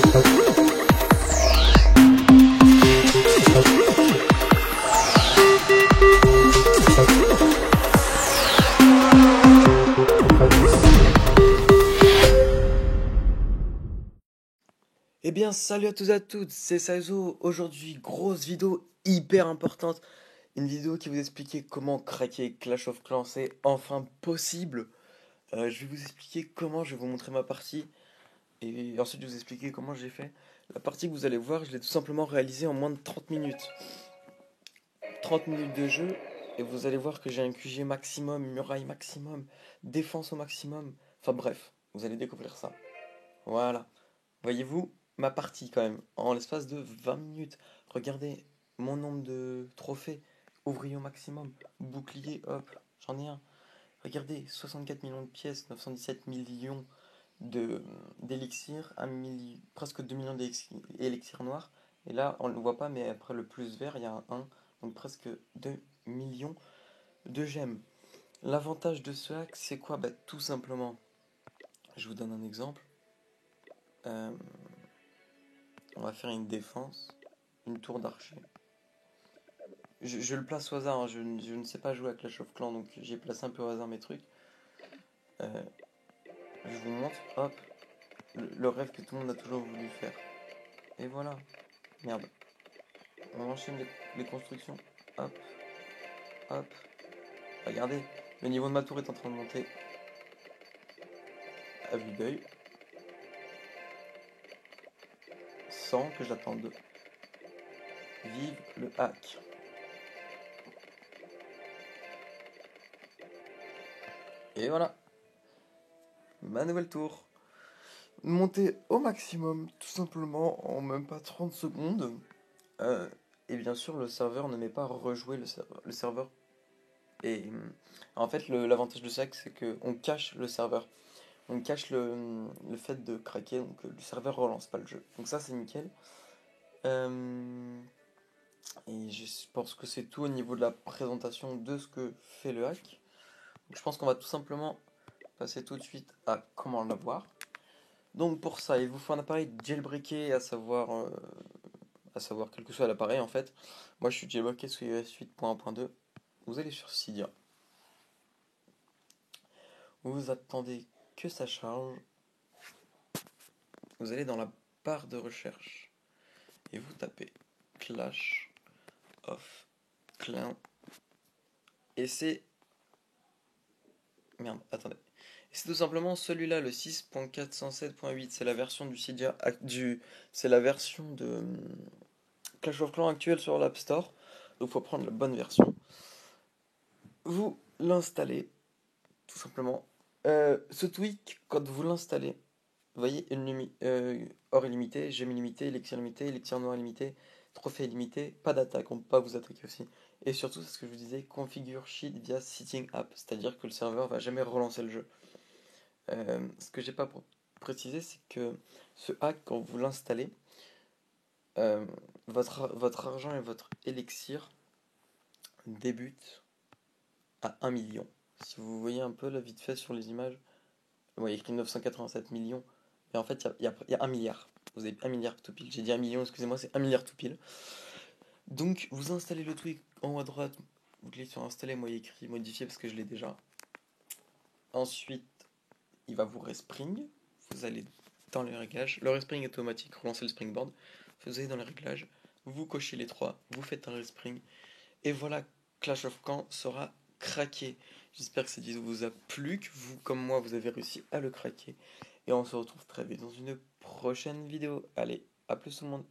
Eh bien, salut à tous et à toutes, c'est Saizo. Aujourd'hui, grosse vidéo hyper importante. Une vidéo qui vous expliquer comment craquer Clash of Clans, c'est enfin possible. Je vais vous expliquer comment, je vais vous montrer ma partie. Et ensuite, je vais vous expliquer comment j'ai fait. La partie que vous allez voir, je l'ai tout simplement réalisée en moins de 30 minutes. 30 minutes de jeu, et vous allez voir que j'ai un QG maximum, muraille maximum, défense au maximum. Enfin bref, vous allez découvrir ça. Voilà. Voyez-vous ma partie quand même, en l'espace de 20 minutes. Regardez mon nombre de trophées, ouvrier au maximum, bouclier, hop, j'en ai un. Regardez, 64 millions de pièces, 917 millions de d'élixir, presque 2 millions d'élixirs noirs. Et là, on ne le voit pas, mais après le plus vert, il y a un 1, donc presque 2 millions de gemmes. L'avantage de ce hack, c'est quoi? Bah, tout simplement, je vous donne un exemple. Euh, On va faire une défense, une tour d'archer. Je le place au hasard, hein, je ne sais pas jouer à Clash of Clans, donc j'ai placé un peu au hasard mes trucs. Euh, je vous montre, hop, le rêve que tout le monde a toujours voulu faire. Et voilà, merde. On enchaîne les constructions, hop, hop. Regardez, le niveau de ma tour est en train de monter à vue d'œil, sans que j'attende. Vive le hack. Et voilà, ma nouvelle tour. Monter au maximum, tout simplement, en même pas 30 secondes. Euh, et bien sûr, le serveur ne met pas rejouer le serveur. Et en fait, l'avantage de ça, c'est qu'on cache le serveur. On cache le fait de craquer, donc le serveur relance pas le jeu. Donc ça, c'est nickel. Euh, et je pense que c'est tout au niveau de la présentation de ce que fait le hack. Donc je pense qu'on va tout simplement passer tout de suite à comment l'avoir. Donc pour ça, il vous faut un appareil jailbreaké, à savoir quel que soit l'appareil en fait. Moi je suis jailbreaké sur iOS 8.1.2. Vous allez sur Cydia. Vous attendez que ça charge. Vous allez dans la barre de recherche et vous tapez Clash of Clans. Et c'est... Merde, attendez. C'est tout simplement celui-là, le 6.407.8. C'est la version du Cydia, c'est la version de Clash of Clans actuelle sur l'App Store. Donc il faut prendre la bonne version. Vous l'installez, tout simplement. Ce tweak, quand vous l'installez, vous voyez, or illimité, gemme illimité, élixir limité, élixir noir illimité, trophée illimité, pas d'attaque, on peut pas vous attaquer aussi. Et surtout, c'est ce que je vous disais, configure sheet via sitting app, c'est-à-dire que le serveur va jamais relancer le jeu. Ce que j'ai pas précisé, c'est que ce hack, quand vous l'installez, votre argent et votre élixir débutent à 1 million. Si vous voyez un peu là vite fait sur les images, il y a écrit 987 millions, mais en fait il y a 1 milliard. Vous avez 1 milliard tout pile. J'ai dit 1 million, excusez-moi, c'est 1 milliard tout pile. Donc vous installez le tweak en haut à droite, vous cliquez sur installer, moi il y a écrit modifier parce que je l'ai déjà. Ensuite, il va vous respring. Vous allez dans les réglages. Le respring est automatique, relancez le springboard. Vous allez dans les réglages, vous cochez les trois, vous faites un respring. Et voilà, Clash of Clans sera craqué. J'espère que cette vidéo vous a plu, que vous, comme moi, vous avez réussi à le craquer. Et on se retrouve très vite dans une prochaine vidéo. Allez, à plus tout le monde.